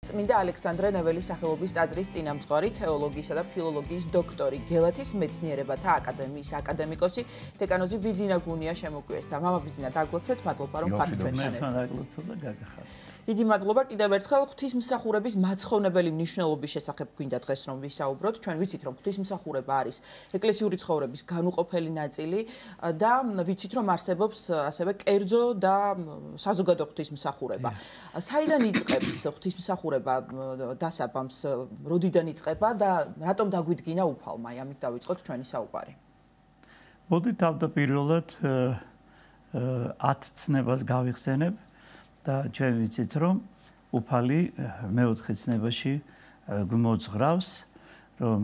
წმინდა ალექსანდრე ნეველის სახელობის ტაძრის წინამძღვარი, თეოლოგიისა და ფილოლოგიის დოქტორი, გელათის მეცნიერებათა აკადემიის აკადემიკოსი დეკანოზი ბიძინა გუნია შემოგვიერთდა. მამა ბიძინა, დაგლოცეთ, მადლობა რომ ხართ ჩვენთან. დიდი მადლობა კიდევ ერთხელ ღვთისმსახურების მაცხოვნებელი მნიშვნელობის შესახებ გვინდა დღეს რომ ვისაუბროთ. ჩვენ ვიცით რომ ღვთისმსახურება არის ეკლესიური ცხოვრების განუყოფელი ნაწილი და ვიცით რომ არსებობს ასევე კერძო და საზოგადო ღვთისმსახურება. საიდან იწყებს ღვთისმსახურება დასაბამს, როდიდან იწყება და რატომ დაგვიდგინა უფალმა? ამით დავიწყოთ ჩვენი საუბარი. მოდით თავდაპირველად 10 ცნებას გავიხსენებ და ჩვენ ვიცით რომ უფალი მეოთხე ცნებაში გვმოძღრავს რომ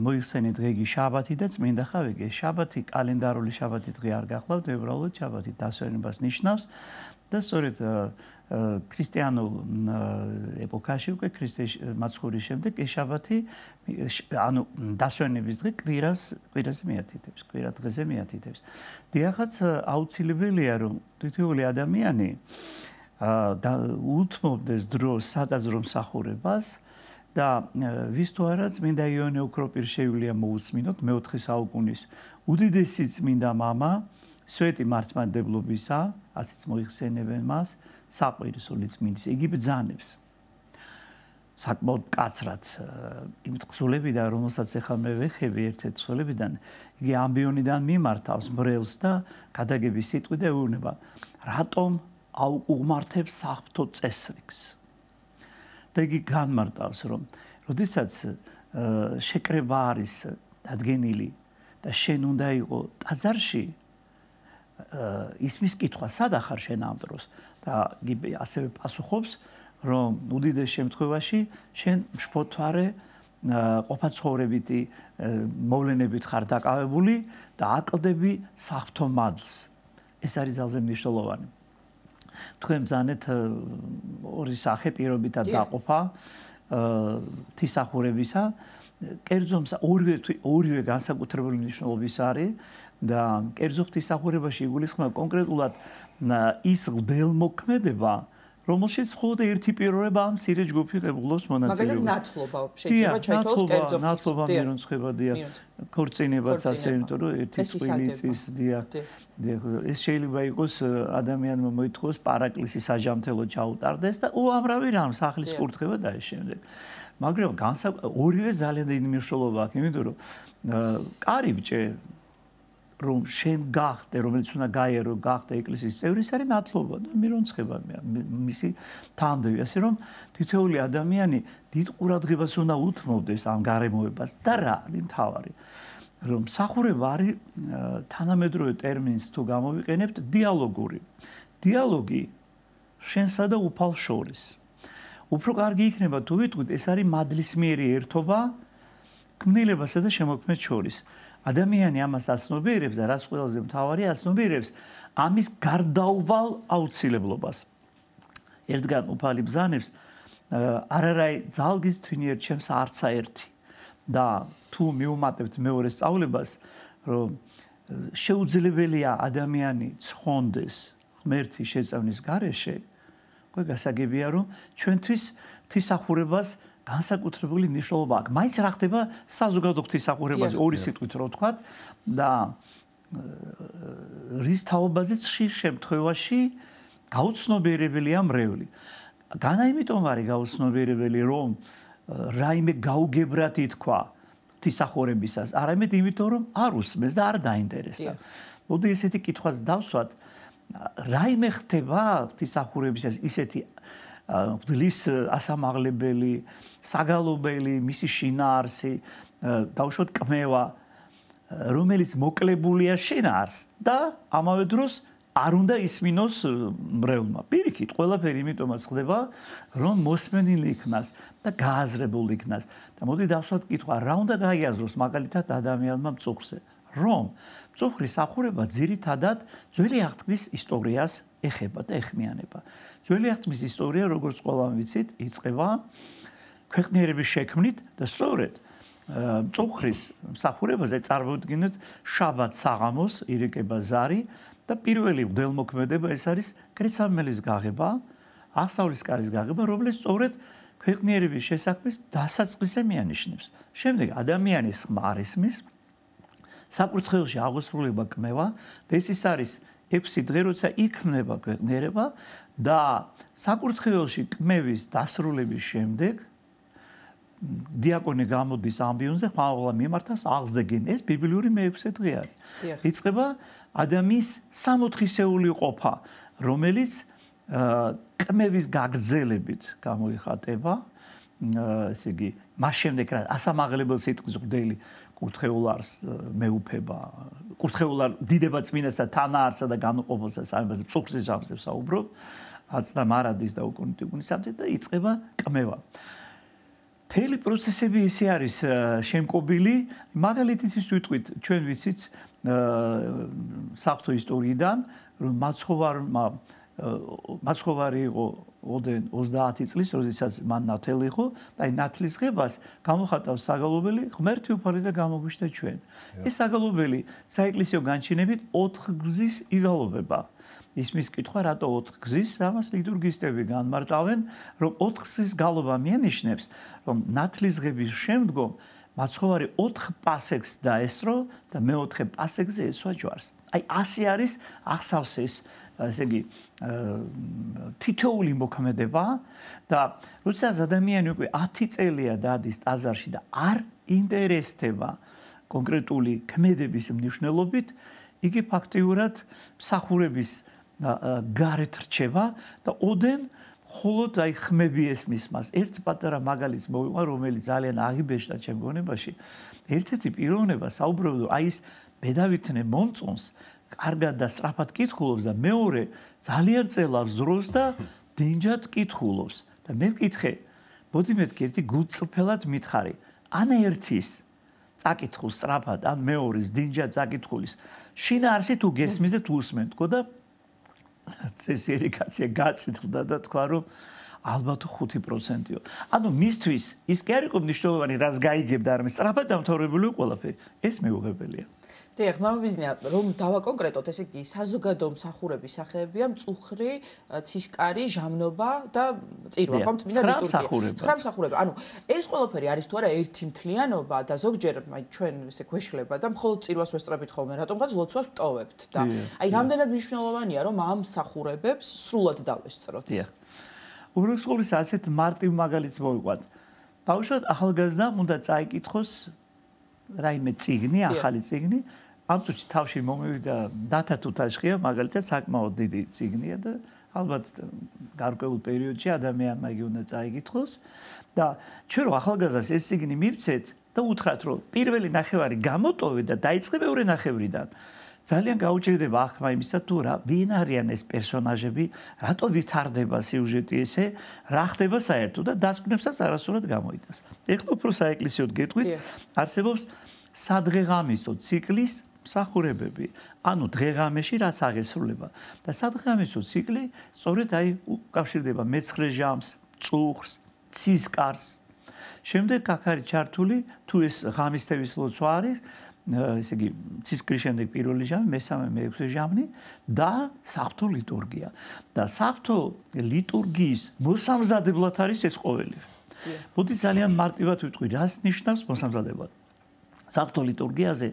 მოიხსენეთ დღეგი შაბათი და წმინდა ხავი. შაბათი კალენდარული შაბათი დღე არ გახლავთ, უბრალოდ შაბათი დასვენებას ნიშნავს და სწორედ ქრისტიანულ ეპოქაში უკვე ქრისტეს მაცხოვრის შემდეგ ეს შაბათი ანუ დასვენების დღე კვირაზე მიათითებს, კვირა დღეზე მიათითებს. დიახაც აუცილებელია რომ თითოეული ადამიანი უთმობდეს დროს სადაზრო მსახურებას და ვის თუ არა წმინდა იოანე ოქროპირშევილია მოусმინოთ მეოთხე საუკუნის უდიდესი წმინდა მამა სვეტი მართლმადიდებლობისა, ასეც მოიხსენებენ მას, საყვირისული წმინდის, იგი ბრძანებს. საკმაოდ მკაცრად იმით თხზულებიდან, რომელსაც ახლა მე ვეხები ერთ-ერთ თხზულებიდან, იგი ამბიონიდან მიმართავს მრევლს და გადაგების სიტყვი და ეუბნება, რატომ აუღმართებს საღვთო წესრიგს. და იგი განმარტავს, რომ როდესაც შეკრება არის დადგენილი და შენ უნდა იყო ტაძარში ისმის კითხვა სად ახარ შენ ამ დროს და ასევე პასუხობს რომ უდიდეს შემთხვევაში შენ მშფოთვარე ყოფაცხოვრებითი მოვლენებით ხარ დაკავებული და აკლდები საღვთო მადლს. ეს არის ძალზე მნიშვნელოვანი. თქვენ ბრძანეთ ორი სახე პირობითად დაყოფა თისახურებისა. კერძო ორივე განსაკუთრებული მნიშვნელობის არის და კერძო ღვთისმსახურებაში იგულისხმება კონკრეტულად ის მღვდელმოქმედება, რომელშიც მხოლოდ ერთი პიროვნება ამ მცირე ჯგუფი ღებულობს მონაწილეობას. მაგალითად ნათლობა შეიძლება ჩაითვალოს კერძო ნათლობა მირონცხებადია, ქორწინებაც ასე, იმიტომ რომ ერთი წვიმის დია. ეს შეიძლება იყოს ადამიანმა მოითხოვოს პარაკლისი საჯამთელო ჩაუტარდეს და უამრავი რამ სახლის კურთხევა და ეს შემდეგ. მაგრამ ორივე ძალიან დიდი მნიშვნელობა აქვს, იმიტომ რომ კარიბჭე რომ შენ გახდე, რომელიც უნდა გაიარო, გახდე ეკლესიის წევრი, ეს არის ნათლობა და მირონცხება მისი თანდევი, ასე რომ თითოეული ადამიანი დიდ ყურადღებას უნდა უთმობდეს ამ გარემოებას და რა არის მთავარი, რომ მსახურება არის თანამედროვე ტერმინს თუ გამოვიყენებთ დიალოგური. დიალოგი შენსა და უფალს შორის. უფრო კარგი იქნება თუ ვიტყვით, ეს არის მადლისმიერი ერთობა ქმნილებასა და შემოქმედს შორის. ადამიანი ამას აცნობიერებს და რაც ყველაზე მთავარია, აცნობიერებს ამის გარდაუვალ აუცილებლობას. ერთგან უფალი ბრძანებს არარაი ძალგის თვინიერ ჩემს არცა ერთი და თუ მიუმატებთ მეორე სწავლებას, რომ შეუძლებელია ადამიანი ცხონდეს ღმერთის შეწევნის გარეშე, გასაგებია რომ ჩვენთვის ღვთისმსახურებას განსაკუთრებული მნიშვნელობა აქვს. მაინც რა ხდება საზოგადო ღვთისმსახურებაზე, ორი სიტყვით რო ვთქვათ და რის თაობაზეც ხშირ შემთხვევაში გაუცნობიერებელია მრევლი. განა იმიტომ არის გაუცნობიერებელი, რომ რაიმე გაუგებრად ითქვა ღვთისმსახურებისას, არამედ იმიტომ რომ არ უსმენს და არ დაინტერესდა. მოდი ესეთი კითხვაც დავსვათ, რაიმე ხდება ღვთისმსახურებისას ისეთი მღვდლის ასამაღლებელი, საგალობელი, მისი შინაარსი, დავუშვათ კმევა, რომელიც მოკლებულია შინაარსს და ამავე დროს არ უნდა ისმინოს მრევლმა. პირიქით, ყველაფერი იმიტომაც ხდება, რომ მოსმენილი იქნას და გააზრებული იქნას. და მოდი დავსვათ კითხვა, რა უნდა გაიაზროს მაგალითად ადამიანმა მწუხრზე? რომ მწუხრის სახურება ძირითადად ძველი აღთქმის ისტორიას ეხება და ეხმიანება. ძველი აღთქმის ისტორია, როგორც ყველამ ვიცით, იწყება ქვეყნიერების შექმნით და სწორედ მწუხრის მსახურებაზე წარმოუდგინეთ შაბათ საღამოს ირეკება ზარი და პირველი მღვდელმოქმედება ეს არის კრეცამელის გაღება, აღსავლის კარის გაღება, რომელიც სწორედ ქვეყნიერების შესაქმნის დასაწყისზე მიანიშნებს. შემდეგ ადამიანის ხმარისმის საკურთხეველში აღესრულება კმევა და ეს არის 6 დღე, როცა იქმნება ქვეყნიერება და საკურთხეველში კმევის დასრულების შემდეგ დიაკონი გამოდის ამბიონზე, ხმაურლა მიმართავს აღზრდენ. ეს ბიბლიური მე-6 დღე არის. იწყება ადამიანის სამოთხისეული ყოფა, რომელიც კმევის გაგრძელებით გამოიხატება. ესე იგი, მას შემდეგ რა ასამაღლებელ სიტყვის ღვთელი კურთხეულარს მეუფება, კურთხეულარ დიდება წმინდასა თანაარსა და განუყოფელსა სამებას წუხრის ჯამზე საუბრობ, აცდა მარადის და უკუნიტიკუნისამდე და იწყება კმევა. მთელი პროცესები ისე არის შემკობილი, მაგალითის ის ვიტყვით, ჩვენ ვიცით საღვთო ისტორიიდან, რომ მაცხოვარი იყო 30 წლის, როდესაც მან ნათელი იყო, და აი ნათლისღებას გამოხატავს საგალობელი ღმერთი უფალი და გამოგვიშთა ჩვენ. ეს საგალობელი საეკლესიო განჩინებით 4 გზის იგალობება. ისმის კითხვა რატო 4 გზის, ამას ლიტურგისტები განმარტავენ, რომ 4 გზის გალობა მიანიშნებს, რომ ნათლისღების შემდგომ მაცხოვარი 4 პასექს დაესრო და მე-4 პასექზე ესვა ჯვარს. აი ასე არის აღსავსეს, ესე იგი, თითოეული მოქმედება და როდესაც ადამიანი უკვე 10 წელია დადის ტაძარში და არ ინტერესდება კონკრეტული ქმედების მნიშვნელობით, იგი ფაქტიურად მსახურების გარეთ რჩება და ოდენ მხოლოდ აი ხმები ესმის მას. ერთ პატარა მაგალითს მოვიყვან, რომელიც ძალიან აღიბეჭდა ჩემ გონებაში. ერთ-ერთი პიროვნება საუბრობდა, აი ის ბედავითნე მომწონს, კარგად და სწრაფად კითხულობს და მეორე ძალიან წელავს დროს და დინჯად კითხულობს. და მე ვკითხე, მოდი მეთქი ერთი გულწრფელად მითხარი, ან ერთის წაკითხულს სწრაფად, ან მეორის დინჯად წაკითხulis, შინაარსი თუ გესმის და თუ უსმენთქო და წესიერი კაცია გაწითლდა და თქვა, რომ ალბათ 5%-ო. ანუ მისთვის ის კი არ იყო მნიშვნელოვანი, რაც გაიგებდა, არამედ სწრაფად დამთავრებული ყველაფერი. ეს მეუღებელია. დიახ, მამაბიზნია, რომ დავაკონკრეტოთ, ესე იგი, საზოგადო მსახურების სახეებია მწუხრი, ცისკარი, ჟამნობა და წირვა, ხომ? წმინდა ლიტურგია. 9 მსახურება. ანუ ეს ყველაფერი არის თუ არა ერთი მთლიანობა და ზოგჯერ ჩვენ ესე გვეშლება და მხოლოდ წირვას ვესწრებით ხოლმე, რატომღაც ლოცვას ვტოვებთ და აი რამდენად მნიშვნელოვანია, რომ ამ მსახურებებს სრულად დავესწროთ. დიახ. უბრალოდ ასეთ მარტივ მაგალითს მოვიყვანთ. ბავშვად ახალგაზრდამ უნდა წაიკითხოს რაიმე წიგნი, ახალი წიგნი. ამ წუთში თავში მომივიდა დათა თუთაშხია, მაგალითად საკმაოდ დიდი წიგნია და ალბათ გარკვეულ პერიოდში ადამიანმა იგი უნდა წაიკითხოს და ჩვენ რო ახალგაზრდას ეს წიგნი მივცეთ და უთხრათ, რომ პირველი ნახევარი გამოტოვე და დაიწყე მეორე ნახევრიდან. ძალიან გაუჭირდება აღქმა იმისა, თუ რა ვინ არიან ეს პერსონაჟები, რატო ვითარდება სიუჟეტი ესე, რა ხდება საერთოდ და დასკვნებსაც არასდროს გამოიტანს. ეხლა უფრო საეკლესიოდ გეტყვით, არსებობს სადღეღამისო ციკლის მსახურებები. ანუ დღეღამეში რაც აღესრულება და სადღეღამისო ციკლი სწორედ აი უკავშირდება მეცხრე ჟამს, წუხრს, ცისკარს. შემდეგ აქ არის ჩართული თუ ეს ღამისთების ლოცვა არის, ესე იგი, ცისკრის შემდეგ პირველი ჟამი, მესამე, მეექვსე ჟამი და საღვთო ლიტურგია. და საღვთო ლიტურგიის მოსამზადებლად არის ეს ყოველი. მოდი ძალიან მარტივად ვიტყვი, რას ნიშნავს მოსამზადებლად. საღვთო ლიტურგიაზე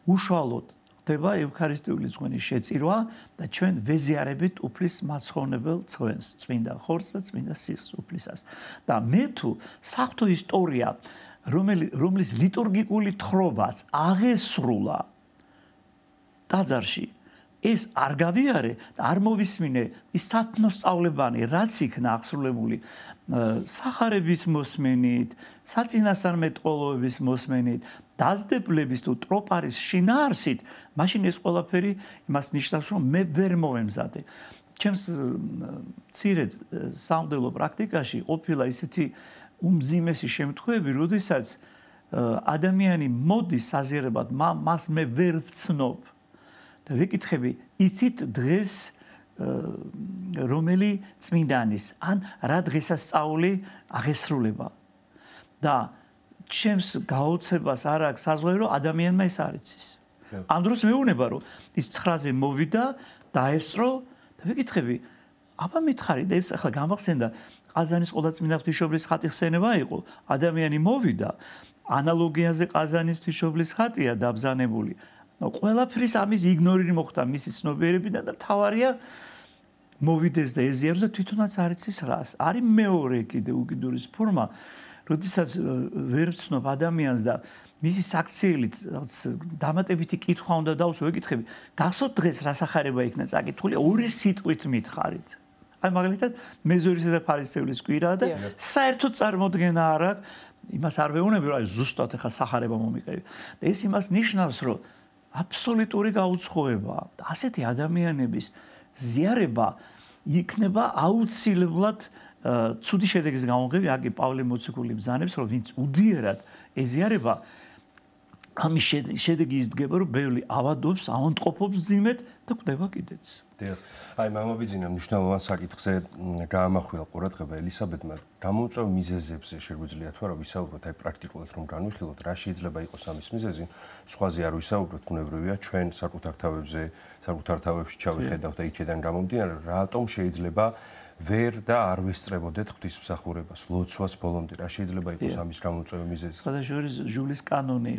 უშუალოდ ხდება ევქარისტიული წვენის შეწირვა და ჩვენ ვეზიარებით უფლის მაცხოვნებელ წვენს, წმინდა ხორცს და წმინდა სისხლს უფლისას. და მე თუ საღვთო ისტორია რომლის ლიტურგიკული თხრობაც აღესრულა ტაძარში, ეს არ გავიარე და არ მოვისმინე ის სათნოსწავლებანი, რაც იქნა აღსრულებული სახარების მოსმენით, საწინასწარმეტყველოების მოსმენით, დაძდებლების თუ ტროპარის შინაარსით, მაშინ ეს ყველაფერი იმას ნიშნავს, რომ მე ვერ მოვემზადე. ჩემს მცირედ სამღვდელო პრაქტიკაში ყოფილა ისეთი უმძიმესი შემთხვევები, როდესაც ადამიანი მოდის საზიარებად, მას მე ვერ ვცნობ და ვეკითხები, იცით დღეს რომელი წმინდანის ან რა დღესასწაული აღესრულება და ჩემს გაოცებას არ აქვს საზღვარი, რომ ადამიანმა ეს არ იცის. ამ დროს მეუბნება, რომ ის 9-ზე მოვიდა, დაესწრო და ვეკითხები, აბა მითხარი და ეს ახლა გამახსენდა ყაზანის ყოლაწმინდა ღვთისმშობლის ხატი ხსენება იყო. ადამიანი მოვიდა, ანალოგიაზე ყაზანის ღვთისმშობლის ხატია დაბზანებული. ყველაფრის ამის იგნორირი მოხდა მისი ცნობიერებიდან და თავარია მოვიდეს და ეზიაროს და თვითონაც არ იცის რას. არის მეორე კიდე უკიდურეს ფორმა, როდესაც ვერ ვცნობ ადამიანს და მისი საქციელით დამატებითი კითხვა უნდა დავუსვო, ეკითხები, გახსოვთ დღეს რა სახარება იქნა წაკითხული, ორი სიტყვით მითხარით. აი მაგალითად მეზორისა და ფარისევლის კვირაა და საერთოდ წარმოდგენა არ აქვს, იმას არ ვეუბნები, რომ აი ზუსტად ახლა სახარება მომიყევი. და ეს იმას ნიშნავს, რომ აბსოლუტური გაუცხოებაა. ასეთი ადამიანების ზიარება იქნება აუცილებლად ცუდი შედეგის გამომღები, აქ პავლე მოციქული ბრძანებს, რომ ვინც უდიერად ეზიარება, ამის შედეგი ის დგება, რომ ბევრი ავადობს, ავადმყოფობს ძიმედ და კვდება კიდეც. დიახ. აი მამაბიძინა მნიშვნელოვან საკითხზე გაამახვილა ყურადღება ელისაბედმა. გამომწვევ მიზეზებზე შეგვიძლია თუ არა ვისაუბროთ, აი პრაქტიკულად რომ განვიხილოთ, რა შეიძლება იყოს ამის მიზეზი, სხვაზე არ ვისაუბროთ, ბუნებრივია, ჩვენ საკუთარ თავებში ჩავიხედავთ და იქიდან გამომდინარე, რატომ შეიძლება ვერ და არ ვესწრებოდეთ ღვთისმსახურებას, ლოცვას ბოლომდე, რა შეიძლება იყოს ამის გამომწვევი მიზეზი? სხვადასხვა ჟულის კანონი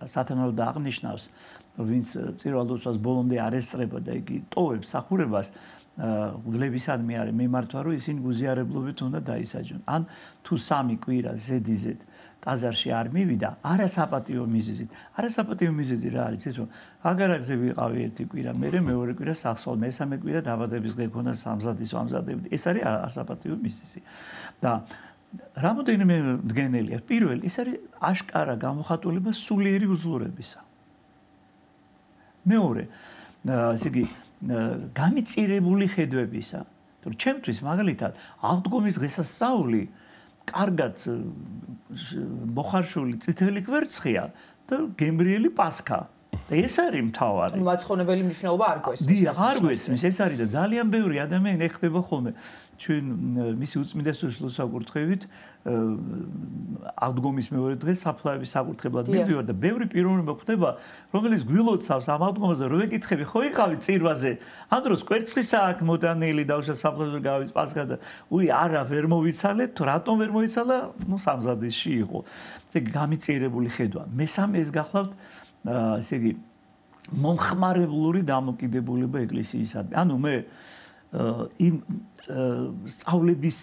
სათანადოდ აღნიშნავს, რომ ვინც წირვა ლოცვას ბოლომდე არ ესწრება და იგი ტოვებს სახურებას, გულებისადმი არის მემართვა, რომ ისინი გუზიარებლობით უნდა დაისაჯონ. ან თუ 3 კვირა ზედიზედ ტაძარში არ მივიდა, არასაპატიო მიზეზით. არასაპატიო მიზეზი რა არის? ის რომ აგარაკზე ვიყავი ერთი კვირა, მერე მეორე კვირა სახსოვ, მესამე კვირა დაბადების დღე ქონდა სამზადის ვამზადებით. ეს არის არასაპატიო მიზეზი. და რამოდენიმე მდგენელია. პირველი, ეს არის აშკარა გამოხატულება სულიერი უძლურებისა. მეორე, ესე იგი გამიწირებული ხედვებისა. თორე ჩემთვის მაგალითად აღდგომის დღესასწაული კარგად მოხარშული წითელი კვერცხია და გემრიელი პასქა. და ეს არის მთავარი. მაცხონებელი მნიშვნელობა არ გვესმის. არ გვესმის, ეს არის და ძალიან ბევრი ადამიანი ეხდება ხოლმე. ჩვენ მისი უწმიდესობის ლოცვა-კურთხევით აღდგომის მეორე დღეს საფლავების საკურთხებლად მივდივარ და ბევრი პიროვნება ხდება, რომელიც გვილოცავს ამ აღდგომაზე, რომ ეკითხები, ხო იყავი წირვაზე? ამ დროს კვერცხისა აქ მოდანილი დავშა საფლავზე გავიც პასქა და არა ვერ მოვიცალეთ, რატომ ვერ მოიცალა? სამზადისში იყო. ესე გამიწირებული ხედვა. მესამე ეს გახლავთ ესე იგი მომხმარებლური დამოკიდებულება ეკლესიისადმი. ანუ მე იმ სწავლების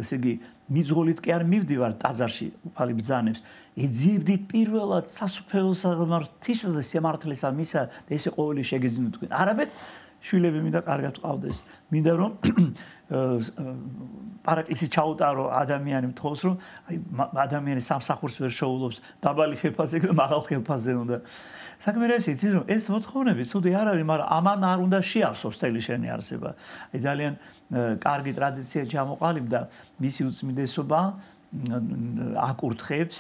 ესე იგი მიძღოლით კი არ მივდივარ ტაძარში უფალი ბრძანებს. ეძიებდით პირველად სასუფეველო სამართლისა და სიმართლისა მისა და ესე ყოველი შეგეძინოთ თქვენ. არაბეთ შვილები მინდა კარგად ყავდეს. მინდა რომ პარაკლისი ჩაუტარო ადამიანი მთხოვს რომ აი ადამიანი სამსახურს ვერ შოულობს დაბალი ხელფასზე და მაღალ ხელფასზე უნდა. საქმე რა ისიც რომ ეს მოთხოვნები ცუდი არ არის, მაგრამ ამან არ უნდა შეავსოს თელი შენი არსება. აი ძალიან კარგი ტრადიცია ჩამოყალიბდა მისი უწმიდესობა აკურთხებს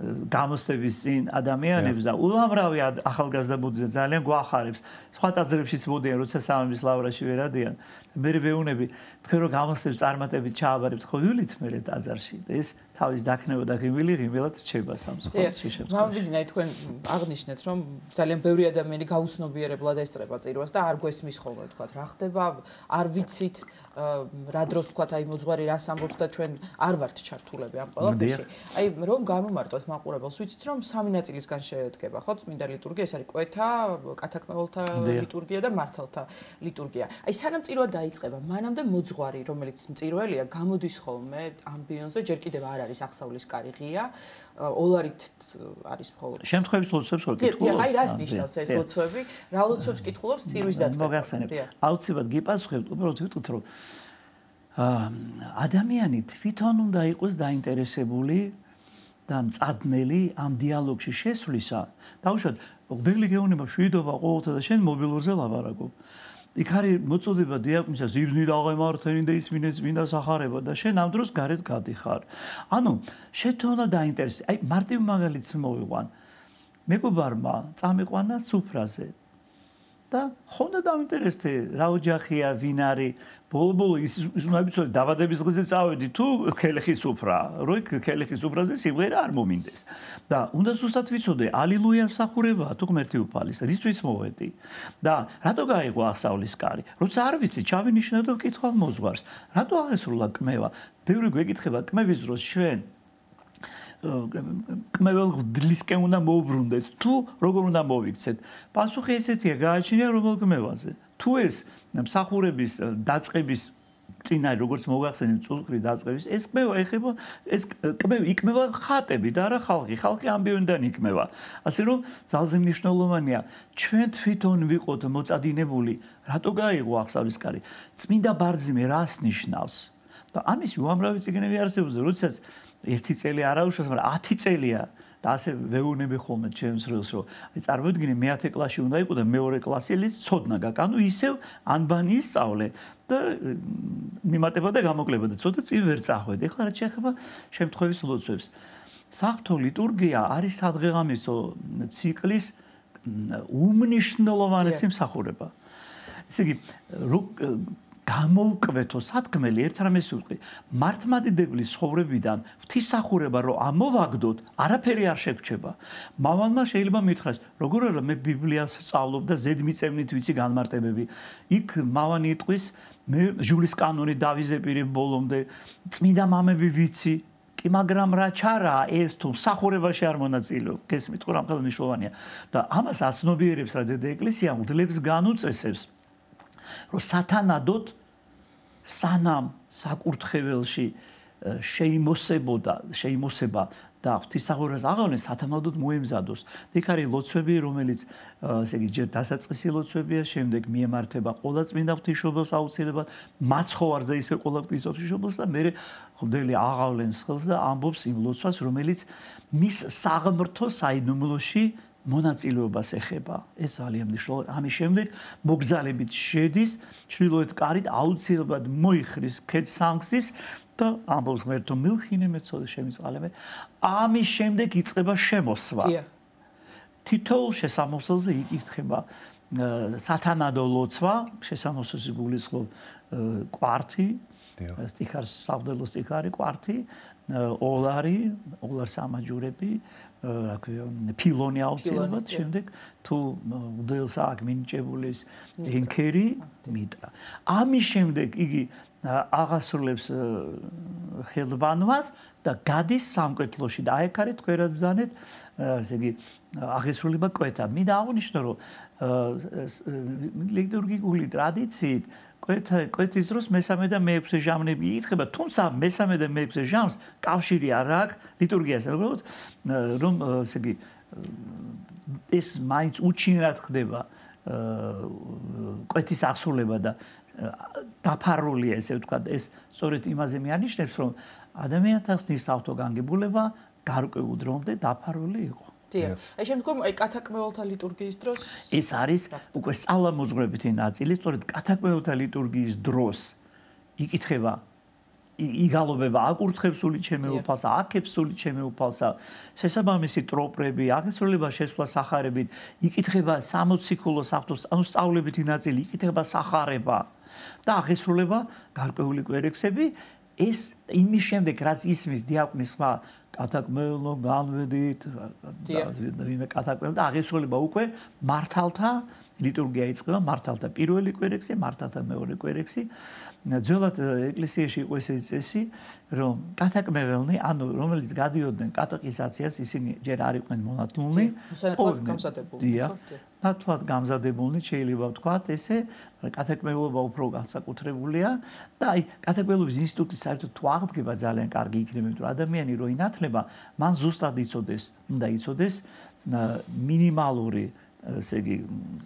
გამოსების წინ ადამიანებს და უამრავი ახალგაზრდა ბუდე ძალიან გვახარებს. სხვა ტაძრებშიც მოდიან, როცა სამების ლავრაში ვერ ადიან. მე ვეუბნები, თქვენ რომ გამოსებს წარმატებით ჩააბარებთ, ხო ვილით მე ტაძარში და ეს თავის დაქნევა და ღიმილად რჩება სამსახურში შემთხვევაში. მამაბიძინა, თქვენ აღნიშნეთ, რომ ძალიან ბევრი ადამიანი გაუცნობიერებლად ესწრება წირვას და არ გვესმის ხოლმე თქვა რა ხდება, არ ვიცით რა დროს თქვა აი მოძღვარი რას ამბობს და ჩვენ არ ვართ ჩართულები ამ ყველაფერში. აი რომ გამომარტოთ მაყურებელს, ვიცით რომ 3 ნაწილისგან შედგება, ხო? წმინდა ლიტურგია, ეს არის კვეთა, კათაკმეველთა ლიტურგია და მართალთა ლიტურგია. აი სანამ წირვა დაიწყება, მანამდე მოძღვარი, რომელიც მწირველია, გამოდის ხოლმე ამბიონზე, ჯერ კიდევ არ არის აღსავლის კარი ღია, ოლარით არის მხოლოდ. შემთხვევით ლოცვებს ვკითხულობ. აი რას ნიშნავს ეს ლოცვები? რა ლოცვებს კითხულობს წირვის დაწყება? მოგახსენებ. აუცილებლად გიპასუხებთ, უბრალოდ ვიტყვით რომ ადამიანი თვითონ უნდა იყოს დაინტერესებული და მწადნელი ამ დიალოგში შესვლისა. დაუშვათ, გდელი გეუბნება შვიდობა ყოველთა და შენ მობილურზე ლაპარაკობ. იქ არის მოწოდება დიაკვნისა ზიბზნი დაღემართენი და ისმინე წმინდა სახარება და შენ ამ დროს გარეთ გადიხარ. ანუ შენ თუნდა დაინტერესე. აი მარტივ მაგალითს მოვიყვან. მეგობარმა წამიყვანა სუფრაზე. და ხონდა დაინტერესდე რა ოჯახია, ვინ არის. ბოლო ის უნდა იცოდე დაბადების დღეზე წავედი თუ ქელეხის უფრა, რო იქ ქელეხის უფრაზე სიმღერა არ მომინდეს. და უნდა ზუსტად ვიცოდე ალილუია მსახურებაა თუ ღმერთი უფალის, რისთვის მოვედი. და რატო გაიყო აღსავლის კარი? როცა არ ვიცი, ჩავინიშნე და ვკითხავ მოძღვარს. რატო აღესრულა კმევა? ბევრი გვეკითხება კმევის დროს ჩვენ კმევალ ღვთლისკენ უნდა მოუბრუნდეთ თუ როგორ უნდა მოვიქცეთ? პასუხი ესეთია, გააჩნია რომელ კმევაზე. თუ ეს მსახურების დაწყების წინა როგორც მოგახსენეთ წულყრი დაწყების ეს კმევა ეხება ეს კმევა იკმევა ხატები და არა ხალხი. ხალხი ამბიონიდან იკმევა. ასე რომ ძალზე მნიშვნელოვანია ჩვენ თვითონ ვიყოთ მოწადინებული, რატო გაიღო აღსავლის კარი? წმინდა ბარძიმე რას ნიშნავს? და ამის უამრავი წიგნები არსებობს, როდესაც 1 წელი არ აუშვას, მაგრამ 10 წელია და ასე ვეუბნები ხოლმე ჩემს რელს, რომ აი წარმოიდგინე მე 10 კლასში უნდა იყო და მეორე კლასელის ცოდნა გაკანო, ისევ ანბანი ისწავლე და მიმატება და გამოკლება და ცოტა წინ ვერ წახვედი. ეხლა რა შეეხება შემთხვევის ლოცვებს. საღვთო ლიტურგია არის სადღეღამისო ციკლის უმნიშვნელოვანესი მსახურება. ესე იგი გამოუკვეთო სათქმელი ერთ რამეს ვიყი მართლმადიდებლის ცხოვრებიდან ღვთისმსახურება რომ ამოვაგდოთ არაფერი არ შეგვჩება. მამალმა შეიძლება მითხრას როგორ არა მე ბიბლიას ვსწავლობ და ზედმიწევნით ვიცი განმარტებები. იქ მავანი იტყვის მე ჟულის კანონი დავიზეპირი ბოლომდე წმინდა მამები ვიცი კი მაგრამ რა ჩარაა ეს თუ მსახურებაში არ მონაწილეობ. გესმით რა მხოლოდ მნიშვნელოვანია და ამას აცნობიერებს რა დედა ეკლესია უდლებს განუწესებს რომ სათანადოდ სანამ საკურთხეველში შეიმოსება და ღვთისმსახურებას აღავლენ სათანადოდ მოემზადოს. იქ არის ლოცვები, რომელიც ესე იგი ჯერ დასაწყისი ლოცვებია, შემდეგ მიემართება ყველა წმინდა ღვთისმშობელს აუცილებლად, მაცხოვარზე ისე ყველა ღვთისმშობელს და მე ხდელი აღავლენს ხელს და ამბობს იმ ლოცვას, რომელიც მის საღმრთო საიდუმლოში მონაწილეობას ეხება. ეს ძალიან მნიშვნელოვანია. ამის შემდეგ მოგზალებით შედის ჩრდილოეთ კარით აუცილებლად მოიხრის ქედსანგსის და ამბობს ღმერთო მილხინე მეწოდე შემიწყალე. ამის შემდეგ იწყება შემოსვა. თითოეულ შესამოსელზე იკითხება სათანადო ლოცვა, შესამოსელს გულისხმობ კვართი, სტიხარს სამდელო სტიხარი კვართი, ოლარს ამაჯურები რა ქვია ფილონი აუცილებლად შემდეგ თუ უდელს აქ მინიჭებულის ენქერი მიტრა. ამის შემდეგ იგი აღასრულებს ხელბანვას და გადის სამკვეთლოში და აი აქ არის თქვენად ბრძანეთ ესე იგი აღესრულება კვეთა. მინდა აღნიშნო რომ ლიტურგიული ტრადიციით კვეთის დროს მესამე და მეექვსე ჟამნები იკითხება, თუმცა მესამე და მეექვსე ჟამს კავშირი არ აქვს ლიტურგიასთან, უბრალოდ რომ ესე იგი ეს მაინც უჩინრად ხდება კვეთის აღსრულება და დაფარულია ესე ვთქვათ, ეს სწორედ იმაზე მეანიშნებს, რომ ადამიანთა ხსნის ავტოგანგებულება გარკვეულ დრომდე დაფარული იყო. აი შემდგომ აი კათაკმევალთა ლიტურგიის დროს ეს არის უკვე სწავლამოძღვრებითი ნაწილი, სწორედ კათაკმევალთა ლიტურგიის დროს იკითხება იგალობება აკურთხებს სული ჩემი უფალსა, აქებს სული ჩემი უფალსა, შესაბამისი ტროპრები, აღესრულება შესვლა სახარებით, იკითხება 60 ქულო საფრთხოს, ანუ სწავლებითი ნაწილი, იკითხება სახარება და აღესრულება გარკვეული კვერექსები. ეს იმის შემდეგ რაც ისმის დიაკვნის ხმა კათაკმეველო განვედით ვინმე კათაკმეველო და აღესრულება უკვე მართალთა ლიტურგია იწყება მართალთა პირველი კვერექსი, მართალთა მეორე კვერექსი. ძველად ეკლესიაში იყო ესეთი წესი, რომ კათაკმეველნი, ანუ რომელიც გადიოდნენ კატექიზაციას, ისინი ჯერ არ იყვნენ მონათლულნი, ნათლად გამზადებულნი, შეიძლება ვთქვათ, ესე კათაკმეველობა უფრო განსაკუთრებულია და აი კათაკმეველობის ინსტიტუტი საერთოდ თუ აღდგება ძალიან კარგი იქნება, იმიტომ რომ ადამიანი რო ინათლება, მან ზუსტად უნდა იცოდეს მინიმალური ესე იგი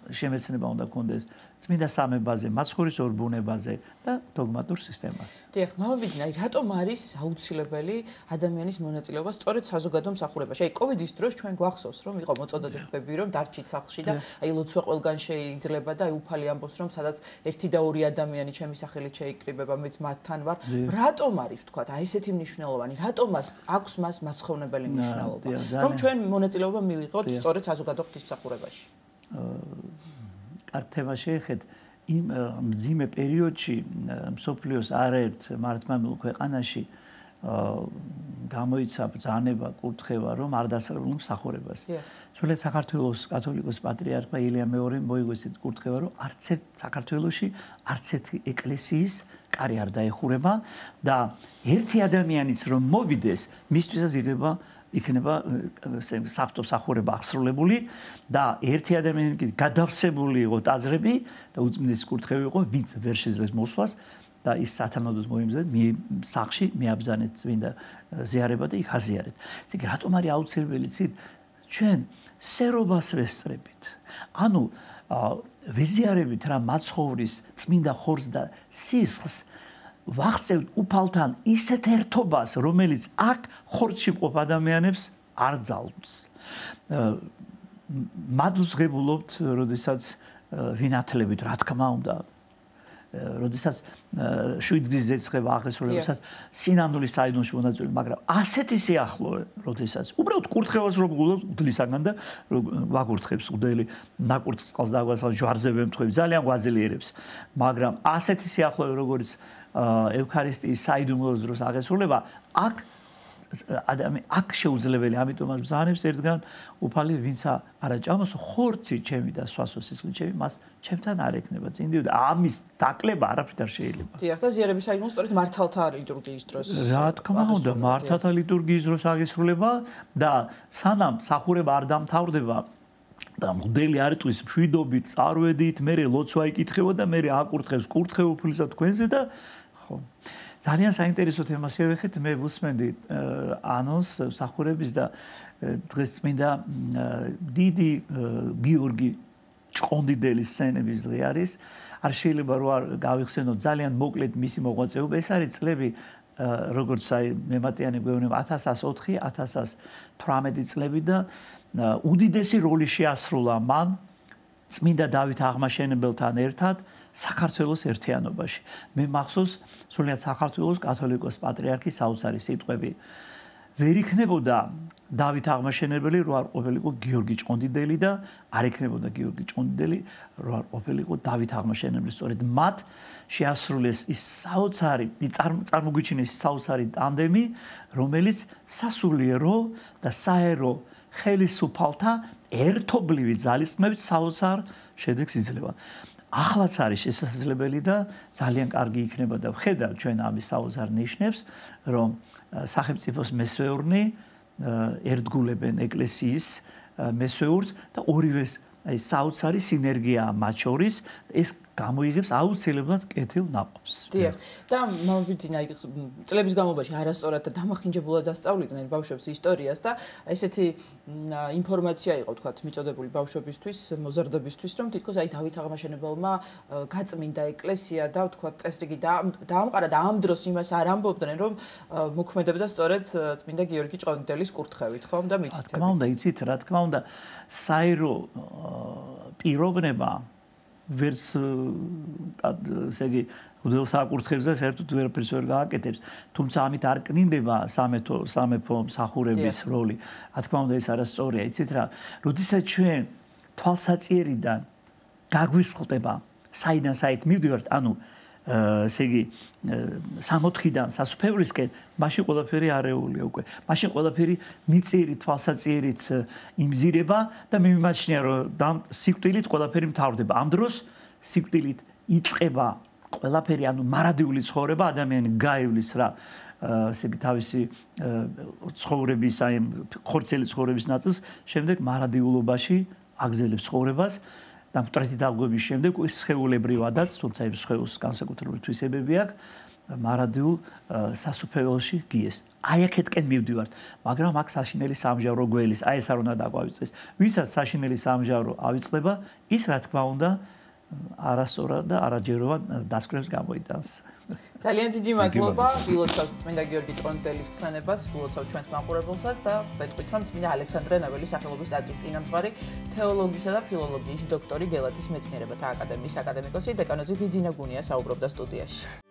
შემეცნება უნდა კონდეს წმინდა სამებაზე, მაცხოვრის ორბუნებაზე და დოგმატურ სისტემაზე. დიახ, მამაბიძინა, აი რატომ არის აუცილებელი ადამიანის მონაწილეობა სწორედ საზოგადო მსახურებაში? აი კოვიდის დროს ჩვენ გვახსოვს, რომ იყო მოწოდებები, რომ დარჩით სახლში და აი ლოცვა ყველგან შეიძლება და აი უფალი ამბობს, რომ სადაც 1 და 2 ადამიანი ჩემი სახელით შეიკრიბება, მეც მათთან ვარ. რატომ არის ვთქვათ, აი ესეთი მნიშვნელოვანი, რატომ აქვს მას მაცხოვნებელი მნიშვნელობა? რომ ჩვენ მონაწილეობა მივიღოთ სწორედ საზოგადო ღვთისმსახურებაში. კარგ თემას შეეხეთ. იმ მძიმე პერიოდში მსოფლიოს არაერთ მართლმადიდებლ ქვეყანაში გამოიცა ბრძანება, კურთხევა, რომ არ დასრულებულ მსახურებას. სულაც საქართველოს კათოლიკოს პატრიარქმა ილია მეორემ მოიგოს ეს კურთხევა, რომ არც ერთ საქართველოში არც ერთი ეკლესიის კარი არ დაეხურება და ერთი ადამიანიც რომ მოვიდეს, მისთვისაც იქნება საფრთხო მსახურება აღსრულებული და ერთი ადამიანი კი გადავსებული იყო ტაძრები და უწმინდეს კურთხევი იყო, ვინც ვერ შეძლებს მოსვლას. და ის სათანადოდ მოიმზადეთ სახში მიაბზანეთ წმინდა ზიარება და იქ აზიარეთ. ესე იგი რატომ არის აუცილებელი ცით ჩვენ სერობას ვესწრებით. ანუ ვეზიარებით რა მაცხოვრის წმინდა ხორცს და სისხლს ვახცევთ უფალთან ისეთ ერთობას, რომელიც აქ ხორცში მყოფ ადამიანებს არ ძალუძს. მადლს ღებულობთ, როდესაც ვინათლებით, რა თქმა უნდა, როდესაც შვიდგზის ზეცხება აღესრულებასაც სინანულის საიდუმლოში მონაწილე, მაგრამ ასეთი სიახლოვე, როდესაც უბრალოდ კურთხევას რო გულობ უდლისაგან და ვაკურთხებს უდელი ნაკურთხს წყალს დაგვასალ ჯვარზე ვემთხვევი, ძალიან გვაძლიერებს, მაგრამ ასეთი სიახლოვე, როგორც ევქარისტიის საიდუმლოს დროს აღესრულება, აქ შეუძლებელი, ამიტომაც ბრძანებს ერთგან უფალი, ვინც არაჭამოს ხორცი ჩემი და სხვასო სისხლი ჩემი, მას ჩემთან არ ექნება წინდივ და ამის დაკლება არაფრით არ შეიძლება. დიახ, და ზიარების საიდუმლო სწორედ მართალთა ლიტურგიის დროს. რა თქმა უნდა, მართალთა ლიტურგიის დროს აღესრულება და სანამ მსახურება არ დამთავრდება და მღვდელი არ იტყვის მშვიდობით, წარვედით, მერე ლოცვა იკითხება და მერე აკურთხებს კურთხევა უფლისა თქვენზე და ხო. ძალიან საინტერესო თემას შევეხეთ, მე ვუსმენდი ანონს მსახურების და დღეს წმინდა დიდი გიორგი ჭყონდიდელის სცენების დღე არის. არ შეიძლება რომ არ გავიხსენოთ ძალიან მოკლედ მისი მოღვაწეობა. ეს არის წლები როგორც მემატიანე გვეუბნება 1104, 1118 წლები და უდიდესი როლი შეასრულა მან წმინდა დავით აღმაშენებელთან ერთად საქართველოს ერთიანობაში. მე მახსოვს სრულიად საქართველოს კათოლიკოს პატრიარქის საოცარი სიტყვები. ვერ იქნებოდა დავით აღმაშენებელი, რო არ ყოფილიყო გიორგი ჭყონდიდელი და არ იქნებოდა გიორგი ჭყონდიდელი, რო არ ყოფილიყო დავით აღმაშენებელი. სწორედ მათ შეასრულეს ის საოცარი, წარმოგვიჩინეს საოცარი ტანდემი, რომელიც სასულიერო და საერო ხელისუფალთა ერთობლივი ძალისხმევით საოცარ შედეგს იძლევა. ახლაც არის შესაძლებელი და ძალიან კარგი იქნება და ვხედავ ჩვენ ამის საოცარ ნიშნებს, რომ სახელმწიფოს მესვეურნი ერთგულებენ ეკლესიის მესვეურს და ორივე აი საოცარი სინერგიაა მათ შორის, ეს გამოიღებს აუცილებლად კეთილ ნაყოფს. დიახ. და მოვიძინა წლების განმავლობაში არასწორად და დამახინჯებულად დასწავლიდნენ ბავშვებს ისტორიას და ესეთი ინფორმაცია იყო, თქვათ, მიწოდებული ბავშვებისთვის, მოზარდებისთვის, რომ თითქოს აი დავით აღმაშენებელმა გაწმინდა ეკლესია და თქვათ წესრიგი დაამყარა და ამ დროს იმას არ ამბობდნენ, რომ მოქმედებდა სწორედ წმინდა გიორგი ჭყონდიდელის კურთხევით, ხომ და მითითებით. რა თქმა უნდა, იცით, რა თქმა უნდა, საერო პიროვნება ვერც ესე იგი მღვდელს აკურთხებს და საერთოდ ვერაფერს ვერ გააკეთებს, თუმცა ამით არ კნინდება სამეფო მსახურების როლი. რა თქმა უნდა, ეს არასწორია, იცით რა, როდესაც ჩვენ თვალსაწიერიდან გაგვისხლდება, საიდან საით მივდივართ, ანუ ესე იგი 64-დან სასუფევლისკენ, მაშინ ყველაფერი არეულია უკვე. მაშინ ყველაფერი მიწიერი თვალსაწიერით იმზირება და მე მიმაჩნია რომ სიკვდილით ყველაფერი მთავრდება. ამ დროს სიკვდილით იწყება ყველაფერი, ანუ მარადიული ცხოვრება, ადამიანი გაივლის რა ესე იგი თავისი ცხოვრების, აი ხორცელი ცხოვრების ნაწილს, შემდეგ მარადილობაში აგზელებს ცხოვრებას. და მტრეთი დაღუების შემდეგ ეს სხეულებრივადაც, თუმცა ეს სხეულს განსაკუთრებული თვისებები აქვს, მარადილ სასუფეველში გიეს. აი აქეთკენ მივდივართ, მაგრამ აქ საშინელი სამჟავრო გველის, აი ეს არ უნდა დაგვავიწყდეს. ვისაც საშინელი სამჟავრო ავიწყდება, ის რა თქმა უნდა არასწორად და არაჯეროვან დასკვნებს გამოიტანს. ძალიან დიდი მადლობა ვილოცავთ წმინდა გიორგი ჭყონდიდელის ხსენებას, ვილოცავთ ჩვენს მაყურებელსაც და ვეტყვით, რომ წმინდა ალექსანდრე ნეველის სახელობის ტაძრის წინამძღვარი, თეოლოგიისა და ფილოლოგიის დოქტორი, გელათის მეცნიერებათა აკადემიის აკადემიკოსი დეკანოზი ბიძინა გუნია საუბრობდა სტუდიაში.